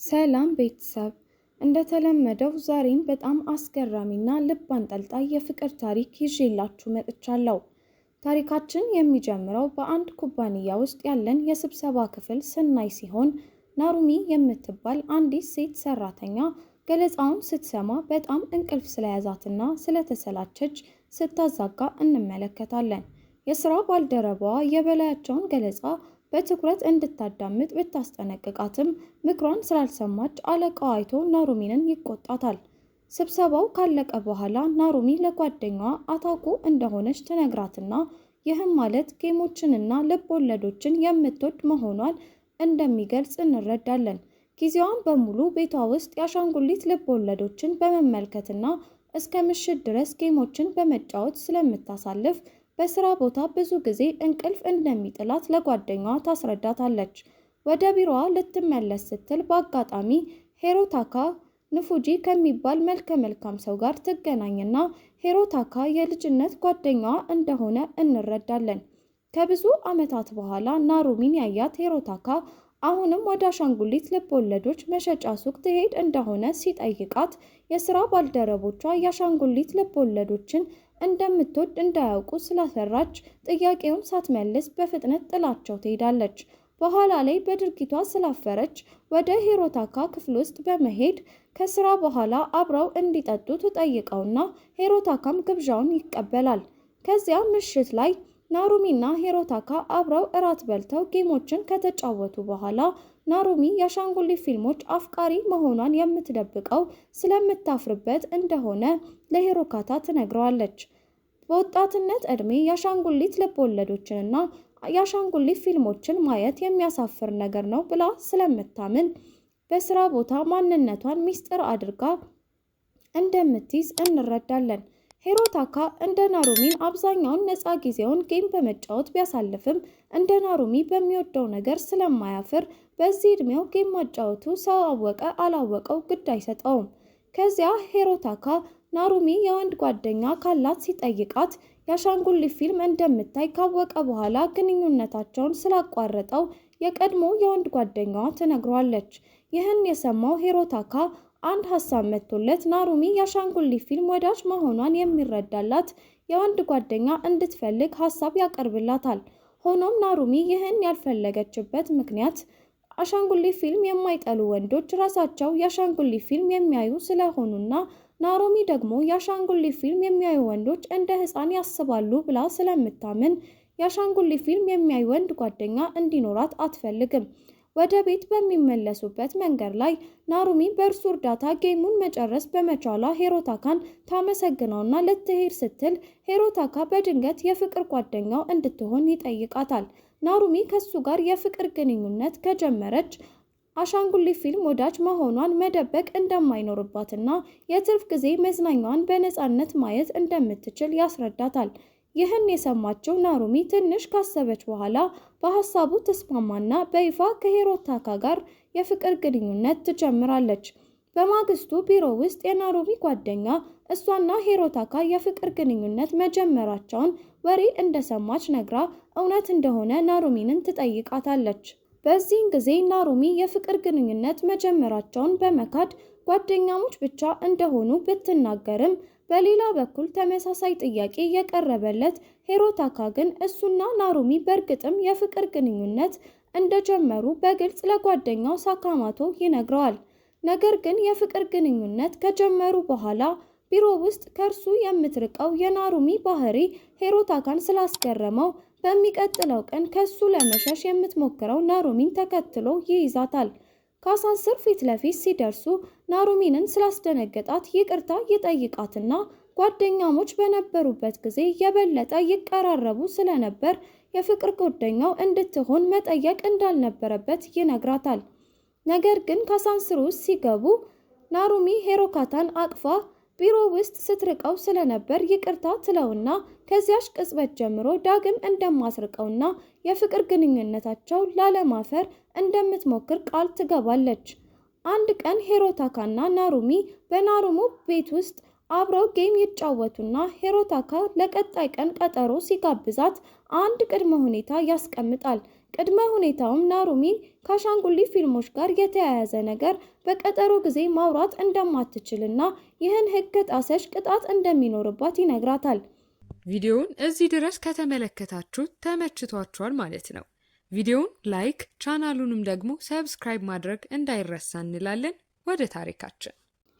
ሰላም ቤተሰብ፣ እንደተለመደው ዛሬም በጣም አስገራሚና ልብ አንጠልጣይ የፍቅር ታሪክ ይዤላችሁ መጥቻለሁ። ታሪካችን የሚጀምረው በአንድ ኩባንያ ውስጥ ያለን የስብሰባ ክፍል ስናይ ሲሆን ናሩሚ የምትባል አንዲት ሴት ሰራተኛ ገለጻውን ስትሰማ በጣም እንቅልፍ ስለያዛትና ስለተሰላቸች ስታዛጋ እንመለከታለን። የስራ ባልደረባዋ የበላያቸውን ገለጻ በትኩረት እንድታዳምጥ ብታስጠነቅቃትም ምክሯን ስላልሰማች አለቃው አይቶ ናሩሚንን ይቆጣታል። ስብሰባው ካለቀ በኋላ ናሩሚ ለጓደኛዋ አታኩ እንደሆነች ትነግራትና ይህም ማለት ጌሞችንና ልብ ወለዶችን የምትወድ መሆኗን እንደሚገልጽ እንረዳለን። ጊዜዋን በሙሉ ቤቷ ውስጥ የአሻንጉሊት ልብ ወለዶችን በመመልከትና እስከ ምሽት ድረስ ጌሞችን በመጫወት ስለምታሳልፍ በስራ ቦታ ብዙ ጊዜ እንቅልፍ እንደሚጥላት ለጓደኛዋ ታስረዳታለች። ወደ ቢሮዋ ልትመለስ ስትል በአጋጣሚ ሂሮታካ ንፉጂ ከሚባል መልከ መልካም ሰው ጋር ትገናኝና ሂሮታካ የልጅነት ጓደኛዋ እንደሆነ እንረዳለን። ከብዙ ዓመታት በኋላ ናሩሚን ያያት ሂሮታካ አሁንም ወደ አሻንጉሊት ልብ ወለዶች መሸጫ ሱቅ ትሄድ እንደሆነ ሲጠይቃት የስራ ባልደረቦቿ የአሻንጉሊት ልብ ወለዶችን እንደምትወድ እንዳያውቁ ስላፈራች ጥያቄውን ሳትመልስ በፍጥነት ጥላቸው ትሄዳለች። በኋላ ላይ በድርጊቷ ስላፈረች ወደ ሂሮታካ ክፍል ውስጥ በመሄድ ከስራ በኋላ አብረው እንዲጠጡ ትጠይቀውና ሂሮታካም ግብዣውን ይቀበላል። ከዚያ ምሽት ላይ ናሩሚና ሂሮታካ አብረው እራት በልተው ጌሞችን ከተጫወቱ በኋላ ናሩሚ የአሻንጉሊት ፊልሞች አፍቃሪ መሆኗን የምትደብቀው ስለምታፍርበት እንደሆነ ለሂሮካታ ትነግረዋለች። በወጣትነት ዕድሜ የአሻንጉሊት ልብ ወለዶችንና የአሻንጉሊት ፊልሞችን ማየት የሚያሳፍር ነገር ነው ብላ ስለምታምን በስራ ቦታ ማንነቷን ሚስጥር አድርጋ እንደምትይዝ እንረዳለን። ሂሮታካ እንደ ናሩሚን አብዛኛውን ነፃ ጊዜውን ጌም በመጫወት ቢያሳልፍም እንደ ናሩሚ በሚወደው ነገር ስለማያፍር በዚህ ዕድሜው ጌም ማጫወቱ ሰው አወቀ አላወቀው ግድ አይሰጠውም። ከዚያ ሂሮታካ ናሩሚ የወንድ ጓደኛ ካላት ሲጠይቃት የአሻንጉሊት ፊልም እንደምታይ ካወቀ በኋላ ግንኙነታቸውን ስላቋረጠው የቀድሞ የወንድ ጓደኛዋ ትነግሯለች። ይህን የሰማው ሂሮታካ አንድ ሀሳብ መጥቶለት ናሩሚ የአሻንጉሊት ፊልም ወዳጅ መሆኗን የሚረዳላት የወንድ ጓደኛ እንድትፈልግ ሀሳብ ያቀርብላታል። ሆኖም ናሩሚ ይህን ያልፈለገችበት ምክንያት አሻንጉሊት ፊልም የማይጠሉ ወንዶች ራሳቸው የአሻንጉሊት ፊልም የሚያዩ ስለሆኑና ናሩሚ ደግሞ የአሻንጉሊት ፊልም የሚያዩ ወንዶች እንደ ሕፃን ያስባሉ ብላ ስለምታምን የአሻንጉሊት ፊልም የሚያዩ ወንድ ጓደኛ እንዲኖራት አትፈልግም። ወደ ቤት በሚመለሱበት መንገድ ላይ ናሩሚ በእርሱ እርዳታ ጌሙን መጨረስ በመቻሏ ሂሮታካን ታመሰግነውና ልትሄድ ስትል ሂሮታካ በድንገት የፍቅር ጓደኛው እንድትሆን ይጠይቃታል። ናሩሚ ከሱ ጋር የፍቅር ግንኙነት ከጀመረች አሻንጉሊት ፊልም ወዳጅ መሆኗን መደበቅ እንደማይኖርባትና የትርፍ ጊዜ መዝናኛዋን በነፃነት ማየት እንደምትችል ያስረዳታል። ይህን የሰማችው ናሩሚ ትንሽ ካሰበች በኋላ በሀሳቡ ተስማማና በይፋ ከሂሮታካ ጋር የፍቅር ግንኙነት ትጀምራለች። በማግስቱ ቢሮ ውስጥ የናሩሚ ጓደኛ እሷና ሂሮታካ የፍቅር ግንኙነት መጀመራቸውን ወሬ እንደሰማች ነግራ እውነት እንደሆነ ናሩሚንን ትጠይቃታለች። በዚህን ጊዜ ናሩሚ የፍቅር ግንኙነት መጀመራቸውን በመካድ ጓደኛሞች ብቻ እንደሆኑ ብትናገርም በሌላ በኩል ተመሳሳይ ጥያቄ የቀረበለት ሂሮታካ ግን እሱና ናሩሚ በእርግጥም የፍቅር ግንኙነት እንደጀመሩ በግልጽ ለጓደኛው ሳካማቶ ይነግረዋል። ነገር ግን የፍቅር ግንኙነት ከጀመሩ በኋላ ቢሮ ውስጥ ከእርሱ የምትርቀው የናሩሚ ባህሪ ሂሮታካን ስላስገረመው በሚቀጥለው ቀን ከሱ ለመሸሽ የምትሞክረው ናሩሚን ተከትሎ ይይዛታል። ከአሳንስር ፊት ለፊት ሲደርሱ ናሩሚንን ስላስደነገጣት ይቅርታ ይጠይቃትና ጓደኛሞች በነበሩበት ጊዜ የበለጠ ይቀራረቡ ስለነበር የፍቅር ጓደኛው እንድትሆን መጠየቅ እንዳልነበረበት ይነግራታል። ነገር ግን ከአሳንስር ውስጥ ሲገቡ ናሩሚ ሂሮካታን አቅፋ ቢሮ ውስጥ ስትርቀው ስለነበር ይቅርታ ትለውና ከዚያች ቅጽበት ጀምሮ ዳግም እንደማትርቀውና የፍቅር ግንኙነታቸው ላለማፈር እንደምትሞክር ቃል ትገባለች። አንድ ቀን ሂሮታካና ናሩሚ በናሩሙ ቤት ውስጥ አብረው ጌም ይጫወቱና ሂሮታካ ለቀጣይ ቀን ቀጠሮ ሲጋብዛት አንድ ቅድመ ሁኔታ ያስቀምጣል። ቅድመ ሁኔታውም ናሩሚ ከአሻንጉሊት ፊልሞች ጋር የተያያዘ ነገር በቀጠሮ ጊዜ ማውራት እንደማትችልና ይህን ሕግ ከጣሰች ቅጣት እንደሚኖርባት ይነግራታል። ቪዲዮውን እዚህ ድረስ ከተመለከታችሁት ተመችቷችኋል ማለት ነው። ቪዲዮውን ላይክ፣ ቻናሉንም ደግሞ ሰብስክራይብ ማድረግ እንዳይረሳ እንላለን። ወደ ታሪካችን።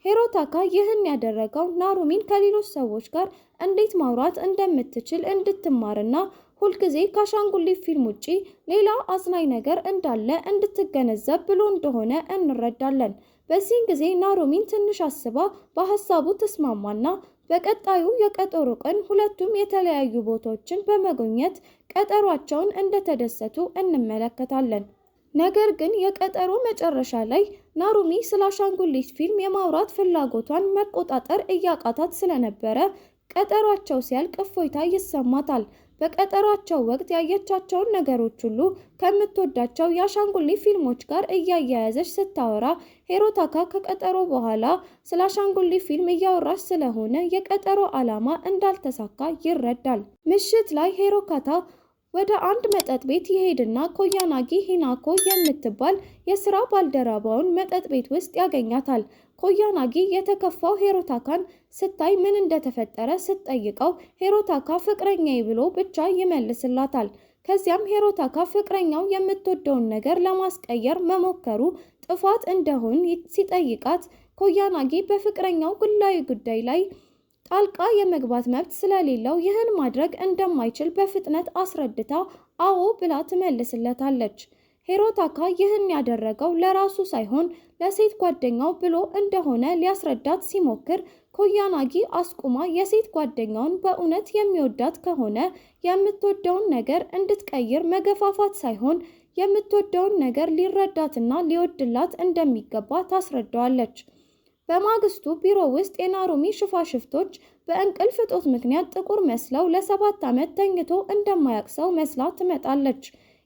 ሂሮታካ ይህን ያደረገው ናሩሚን ከሌሎች ሰዎች ጋር እንዴት ማውራት እንደምትችል እንድትማርና ሁልጊዜ ከአሻንጉሊት ፊልም ውጪ ሌላ አዝናኝ ነገር እንዳለ እንድትገነዘብ ብሎ እንደሆነ እንረዳለን። በዚህን ጊዜ ናሩሚን ትንሽ አስባ በሀሳቡ ተስማማና በቀጣዩ የቀጠሮ ቀን ሁለቱም የተለያዩ ቦታዎችን በመጎብኘት ቀጠሯቸውን እንደተደሰቱ እንመለከታለን። ነገር ግን የቀጠሮ መጨረሻ ላይ ናሩሚ ስለ አሻንጉሊት ፊልም የማውራት ፍላጎቷን መቆጣጠር እያቃታት ስለነበረ ቀጠሯቸው ሲያልቅ እፎይታ ይሰማታል። በቀጠሯቸው ወቅት ያየቻቸውን ነገሮች ሁሉ ከምትወዳቸው የአሻንጉሊት ፊልሞች ጋር እያያያዘች ስታወራ ሂሮታካ ከቀጠሮ በኋላ ስለ አሻንጉሊት ፊልም እያወራች ስለሆነ የቀጠሮ ዓላማ እንዳልተሳካ ይረዳል። ምሽት ላይ ሂሮታካ ወደ አንድ መጠጥ ቤት ይሄድና ኮያናጊ ሂናኮ የምትባል የስራ ባልደረባውን መጠጥ ቤት ውስጥ ያገኛታል። ኮያናጊ የተከፋው ሂሮታካን ስታይ ምን እንደተፈጠረ ስትጠይቀው ሂሮታካ ፍቅረኛዬ ብሎ ብቻ ይመልስላታል። ከዚያም ሂሮታካ ፍቅረኛው የምትወደውን ነገር ለማስቀየር መሞከሩ ጥፋት እንደሆነ ሲጠይቃት ኮያናጊ በፍቅረኛው ግላዊ ጉዳይ ላይ ጣልቃ የመግባት መብት ስለሌለው ይህን ማድረግ እንደማይችል በፍጥነት አስረድታ አዎ ብላ ትመልስለታለች። ሂሮታካ ይህን ያደረገው ለራሱ ሳይሆን ለሴት ጓደኛው ብሎ እንደሆነ ሊያስረዳት ሲሞክር ኮያናጊ አስቁማ የሴት ጓደኛውን በእውነት የሚወዳት ከሆነ የምትወደውን ነገር እንድትቀይር መገፋፋት ሳይሆን የምትወደውን ነገር ሊረዳትና ሊወድላት እንደሚገባ ታስረዳዋለች። በማግስቱ ቢሮ ውስጥ የናሩሚ ሽፋሽፍቶች በእንቅልፍ እጦት ምክንያት ጥቁር መስለው ለ7 ዓመት ተኝቶ እንደማያውቅ ሰው መስላ ትመጣለች።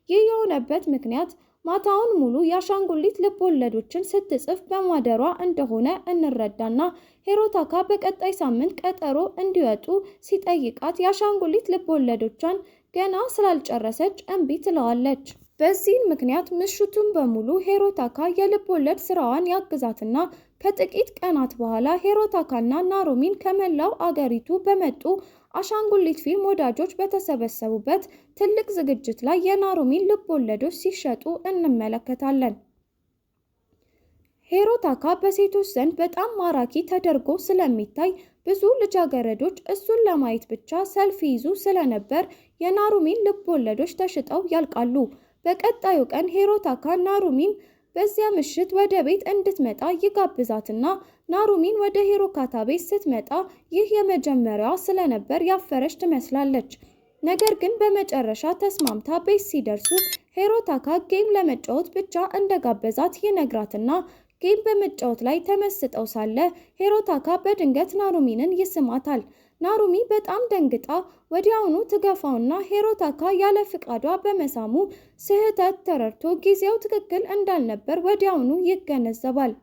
ይህ የሆነበት ምክንያት ማታውን ሙሉ የአሻንጉሊት ልቦለዶችን ስትጽፍ በማደሯ እንደሆነ እንረዳና ሂሮታካ በቀጣይ ሳምንት ቀጠሮ እንዲወጡ ሲጠይቃት የአሻንጉሊት ልቦለዶቿን ገና ስላልጨረሰች እምቢ ትለዋለች። በዚህም ምክንያት ምሽቱን በሙሉ ሂሮታካ የልብ ወለድ ስራዋን ያግዛትና ከጥቂት ቀናት በኋላ ሂሮታካና ናሩሚን ከመላው አገሪቱ በመጡ አሻንጉሊት ፊልም ወዳጆች በተሰበሰቡበት ትልቅ ዝግጅት ላይ የናሩሚን ልብ ወለዶች ሲሸጡ እንመለከታለን። ሂሮታካ በሴቶች ዘንድ በጣም ማራኪ ተደርጎ ስለሚታይ ብዙ ልጃገረዶች እሱን ለማየት ብቻ ሰልፍ ይዙ ስለነበር የናሩሚን ልብ ወለዶች ተሽጠው ያልቃሉ። በቀጣዩ ቀን ሂሮታካ ናሩሚን በዚያ ምሽት ወደ ቤት እንድትመጣ ይጋብዛትና ናሩሚን ወደ ሂሮታካ ቤት ስትመጣ ይህ የመጀመሪያዋ ስለነበር ያፈረች ትመስላለች። ነገር ግን በመጨረሻ ተስማምታ ቤት ሲደርሱ ሂሮታካ ጌም ለመጫወት ብቻ እንደጋበዛት ይነግራትና ጌም በመጫወት ላይ ተመስጠው ሳለ ሂሮታካ በድንገት ናሩሚንን ይስማታል። ናሩሚ በጣም ደንግጣ ወዲያውኑ ትገፋውና ሂሮታካ ያለ ፍቃዷ በመሳሙ ስህተት ተረድቶ ጊዜው ትክክል እንዳልነበር ወዲያውኑ ይገነዘባል።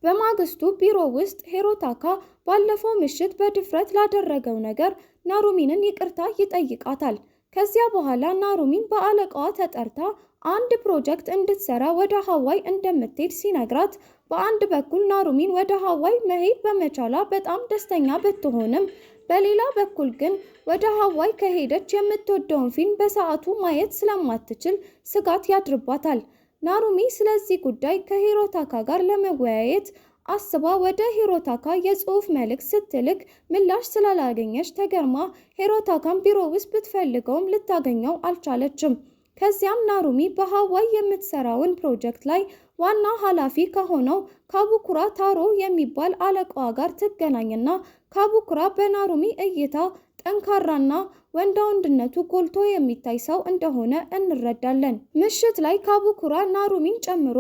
በማግስቱ ቢሮ ውስጥ ሂሮታካ ባለፈው ምሽት በድፍረት ላደረገው ነገር ናሩሚንን ይቅርታ ይጠይቃታል። ከዚያ በኋላ ናሩሚን በአለቃዋ ተጠርታ አንድ ፕሮጀክት እንድትሰራ ወደ ሀዋይ እንደምትሄድ ሲነግራት በአንድ በኩል ናሩሚን ወደ ሀዋይ መሄድ በመቻሏ በጣም ደስተኛ ብትሆንም በሌላ በኩል ግን ወደ ሀዋይ ከሄደች የምትወደውን ፊልም በሰዓቱ ማየት ስለማትችል ስጋት ያድርባታል። ናሩሚ ስለዚህ ጉዳይ ከሂሮታካ ጋር ለመወያየት አስባ ወደ ሂሮታካ የጽሑፍ መልእክት ስትልክ ምላሽ ስላላገኘች ተገርማ ሂሮታካን ቢሮ ውስጥ ብትፈልገውም ልታገኘው አልቻለችም። ከዚያም ናሩሚ በሀዋይ የምትሰራውን ፕሮጀክት ላይ ዋና ኃላፊ ከሆነው ካቡኩራ ታሮ የሚባል አለቃዋ ጋር ትገናኝና ካቡኩራ በናሩሚ እይታ ጠንካራና ወንዳ ወንድነቱ ጎልቶ የሚታይ ሰው እንደሆነ እንረዳለን። ምሽት ላይ ካቡኩራ ናሩሚን ጨምሮ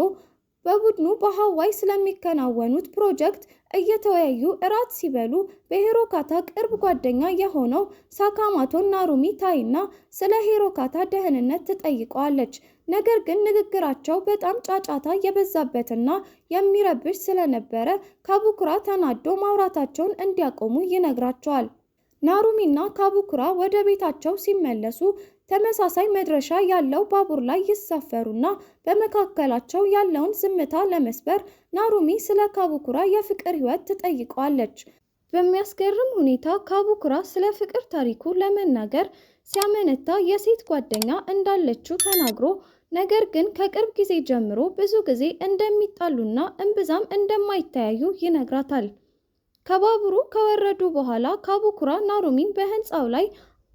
በቡድኑ በሀዋይ ስለሚከናወኑት ፕሮጀክት እየተወያዩ እራት ሲበሉ በሂሮታካ ቅርብ ጓደኛ የሆነው ሳካሞቶን ናሩሚ ታይና ስለ ሂሮታካ ደህንነት ትጠይቀዋለች። ነገር ግን ንግግራቸው በጣም ጫጫታ የበዛበትና የሚረብሽ ስለነበረ ካቡኩራ ተናዶ ማውራታቸውን እንዲያቆሙ ይነግራቸዋል። ናሩሚና ካቡኩራ ወደ ቤታቸው ሲመለሱ ተመሳሳይ መድረሻ ያለው ባቡር ላይ ይሳፈሩና በመካከላቸው ያለውን ዝምታ ለመስበር ናሩሚ ስለ ካቡኩራ የፍቅር ሕይወት ትጠይቀዋለች። በሚያስገርም ሁኔታ ካቡኩራ ስለ ፍቅር ታሪኩ ለመናገር ሲያመነታ የሴት ጓደኛ እንዳለችው ተናግሮ ነገር ግን ከቅርብ ጊዜ ጀምሮ ብዙ ጊዜ እንደሚጣሉና እምብዛም እንደማይተያዩ ይነግራታል። ከባቡሩ ከወረዱ በኋላ ካቡኩራ ናሩሚን በህንፃው ላይ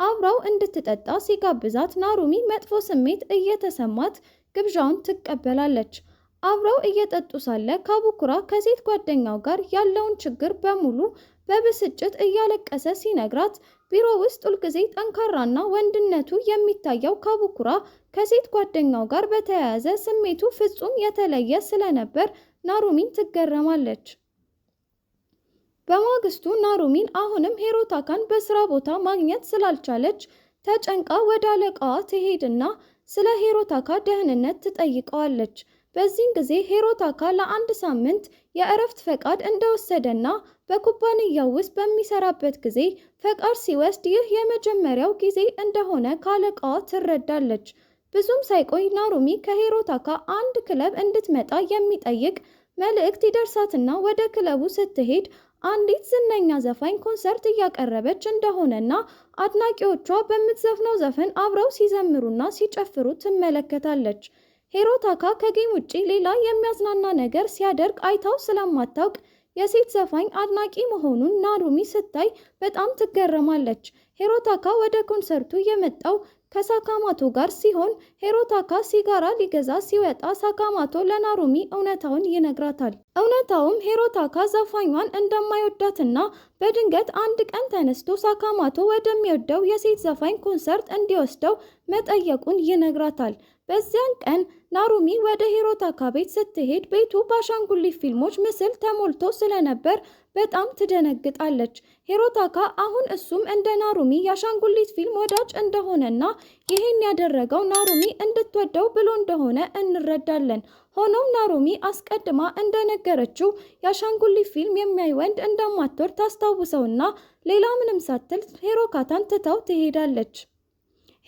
አብራው እንድትጠጣ ሲጋብዛት ናሩሚ መጥፎ ስሜት እየተሰማት ግብዣውን ትቀበላለች። አብረው እየጠጡ ሳለ ካቡኩራ ከሴት ጓደኛው ጋር ያለውን ችግር በሙሉ በብስጭት እያለቀሰ ሲነግራት ቢሮ ውስጥ ሁልጊዜ ጠንካራና ወንድነቱ የሚታየው ካቡኩራ ከሴት ጓደኛው ጋር በተያያዘ ስሜቱ ፍጹም የተለየ ስለነበር ናሩሚን ትገረማለች። በማግስቱ ናሩሚን አሁንም ሂሮታካን በስራ ቦታ ማግኘት ስላልቻለች ተጨንቃ ወደ አለቃዋ ትሄድና ስለ ሂሮታካ ደህንነት ትጠይቀዋለች። በዚህን ጊዜ ሂሮታካ ለአንድ ሳምንት የእረፍት ፈቃድ እንደወሰደና በኩባንያው ውስጥ በሚሰራበት ጊዜ ፈቃድ ሲወስድ ይህ የመጀመሪያው ጊዜ እንደሆነ ከአለቃዋ ትረዳለች። ብዙም ሳይቆይ ናሩሚ ከሂሮታካ አንድ ክለብ እንድትመጣ የሚጠይቅ መልእክት ይደርሳትና ወደ ክለቡ ስትሄድ አንዲት ዝነኛ ዘፋኝ ኮንሰርት እያቀረበች እንደሆነና አድናቂዎቿ በምትዘፍነው ዘፈን አብረው ሲዘምሩና ሲጨፍሩ ትመለከታለች። ሂሮታካ ከጌም ውጪ ሌላ የሚያዝናና ነገር ሲያደርግ አይታው ስለማታውቅ የሴት ዘፋኝ አድናቂ መሆኑን ናሩሚ ስታይ በጣም ትገረማለች። ሂሮታካ ወደ ኮንሰርቱ የመጣው ከሳካማቶ ጋር ሲሆን ሂሮታካ ሲጋራ ሊገዛ ሲወጣ ሳካማቶ ለናሩሚ እውነታውን ይነግራታል። እውነታውም ሂሮታካ ዘፋኟን እንደማይወዳትና በድንገት አንድ ቀን ተነስቶ ሳካማቶ ወደሚወደው የሴት ዘፋኝ ኮንሰርት እንዲወስደው መጠየቁን ይነግራታል። በዚያን ቀን ናሩሚ ወደ ሂሮታካ ቤት ስትሄድ ቤቱ በአሻንጉሊት ፊልሞች ምስል ተሞልቶ ስለነበር በጣም ትደነግጣለች። ሂሮታካ አሁን እሱም እንደ ናሩሚ የአሻንጉሊት ፊልም ወዳጅ እንደሆነና ይህን ያደረገው ናሩሚ እንድትወደው ብሎ እንደሆነ እንረዳለን። ሆኖም ናሩሚ አስቀድማ እንደነገረችው የአሻንጉሊት ፊልም የሚያይ ወንድ እንደማትወድ ታስታውሰውና ሌላ ምንም ሳትል ሂሮካታን ትታው ትሄዳለች።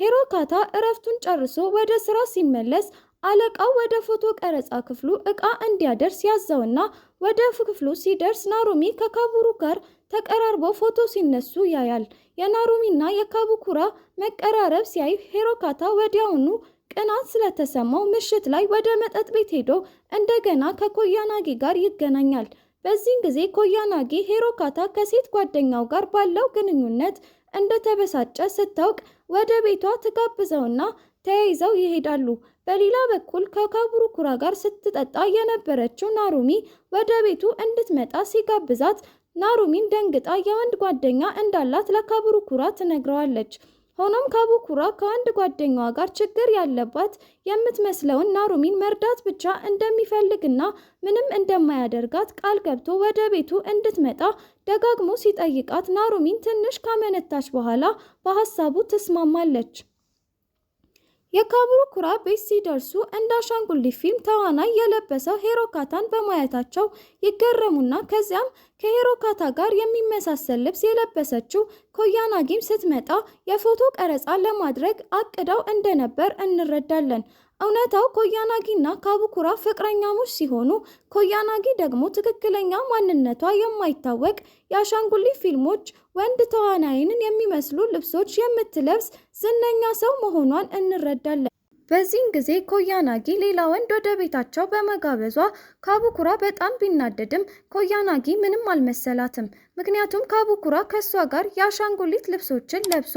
ሂሮካታ እረፍቱን ጨርሶ ወደ ስራ ሲመለስ አለቃው ወደ ፎቶ ቀረጻ ክፍሉ ዕቃ እንዲያደርስ ያዘውና ወደ ክፍሉ ሲደርስ ናሩሚ ከካቡሩ ጋር ተቀራርበው ፎቶ ሲነሱ ያያል። የናሩሚና የካቡኩራ መቀራረብ ሲያይ ሂሮካታ ወዲያውኑ ቅናት ስለተሰማው ምሽት ላይ ወደ መጠጥ ቤት ሄዶ እንደገና ከኮያናጊ ጋር ይገናኛል። በዚህን ጊዜ ኮያናጊ ሂሮካታ ከሴት ጓደኛው ጋር ባለው ግንኙነት እንደተበሳጨ ስታውቅ ወደ ቤቷ ትጋብዘውና ተያይዘው ይሄዳሉ። በሌላ በኩል ከካቡኩራ ጋር ስትጠጣ የነበረችው ናሩሚ ወደ ቤቱ እንድትመጣ ሲጋብዛት ናሩሚን ደንግጣ የወንድ ጓደኛ እንዳላት ለካቡኩራ ትነግረዋለች። ሆኖም ካቡኩራ ከወንድ ጓደኛዋ ጋር ችግር ያለባት የምትመስለውን ናሩሚን መርዳት ብቻ እንደሚፈልግና ምንም እንደማያደርጋት ቃል ገብቶ ወደ ቤቱ እንድትመጣ ደጋግሞ ሲጠይቃት ናሩሚን ትንሽ ካመነታች በኋላ በሀሳቡ ትስማማለች። የካቡኩራ ቤት ሲደርሱ እንደ አሻንጉሊት ፊልም ተዋናይ የለበሰው ሂሮካታን በማየታቸው ይገረሙና ከዚያም ከሂሮካታ ጋር የሚመሳሰል ልብስ የለበሰችው ኮያናጊም ስትመጣ የፎቶ ቀረጻ ለማድረግ አቅደው እንደነበር እንረዳለን። እውነታው ኮያናጊና ካቡኩራ ፍቅረኛሞች ሲሆኑ ኮያናጊ ደግሞ ትክክለኛ ማንነቷ የማይታወቅ የአሻንጉሊት ፊልሞች ወንድ ተዋናይንን የሚመስሉ ልብሶች የምትለብስ ዝነኛ ሰው መሆኗን እንረዳለን። በዚህን ጊዜ ኮያናጊ ሌላ ወንድ ወደ ቤታቸው በመጋበዟ ካቡኩራ በጣም ቢናደድም ኮያናጊ ምንም አልመሰላትም። ምክንያቱም ካቡኩራ ከሷ ጋር የአሻንጉሊት ልብሶችን ለብሶ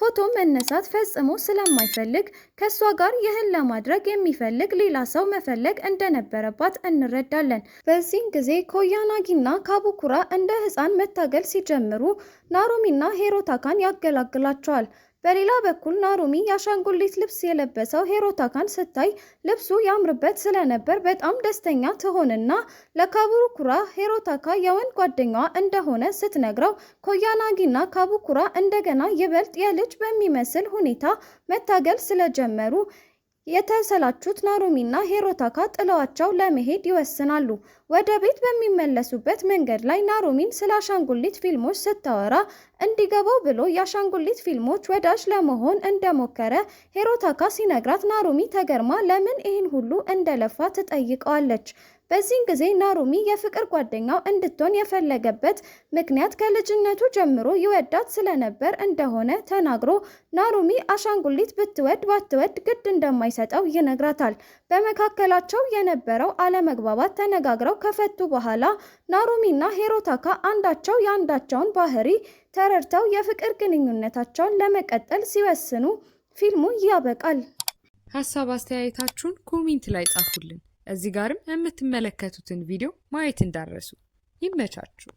ፎቶ መነሳት ፈጽሞ ስለማይፈልግ ከሷ ጋር ይህን ለማድረግ የሚፈልግ ሌላ ሰው መፈለግ እንደነበረባት እንረዳለን። በዚህን ጊዜ ኮያናጊና ካቡኩራ እንደ ሕፃን መታገል ሲጀምሩ ናሩሚና ሂሮታካን ያገላግላቸዋል። በሌላ በኩል ናሩሚ የአሻንጉሊት ልብስ የለበሰው ሂሮታካን ስታይ ልብሱ ያምርበት ስለነበር በጣም ደስተኛ ትሆንና ለካቡኩራ ሂሮታካ የወንድ ጓደኛዋ እንደሆነ ስትነግረው ኮያናጊና ካቡኩራ እንደገና ይበልጥ የልጅ በሚመስል ሁኔታ መታገል ስለጀመሩ የተሰላቹት ናሩሚና ሂሮታካ ጥለዋቸው ለመሄድ ይወስናሉ። ወደ ቤት በሚመለሱበት መንገድ ላይ ናሩሚን ስለ አሻንጉሊት ፊልሞች ስታወራ እንዲገባው ብሎ የአሻንጉሊት ፊልሞች ወዳጅ ለመሆን እንደሞከረ ሂሮታካ ሲነግራት ናሩሚ ተገርማ ለምን ይህን ሁሉ እንደለፋ ትጠይቀዋለች። በዚህን ጊዜ ናሩሚ የፍቅር ጓደኛው እንድትሆን የፈለገበት ምክንያት ከልጅነቱ ጀምሮ ይወዳት ስለነበር እንደሆነ ተናግሮ ናሩሚ አሻንጉሊት ብትወድ ባትወድ ግድ እንደማይሰጠው ይነግራታል። በመካከላቸው የነበረው አለመግባባት ተነጋግረው ከፈቱ በኋላ ናሩሚና ሂሮታካ አንዳቸው የአንዳቸውን ባህሪ ተረድተው የፍቅር ግንኙነታቸውን ለመቀጠል ሲወስኑ ፊልሙ ያበቃል። ሀሳብ አስተያየታችሁን ኮሜንት ላይ ጻፉልን። እዚህ ጋርም የምትመለከቱትን ቪዲዮ ማየት እንዳትረሱ። ይመቻችሁ።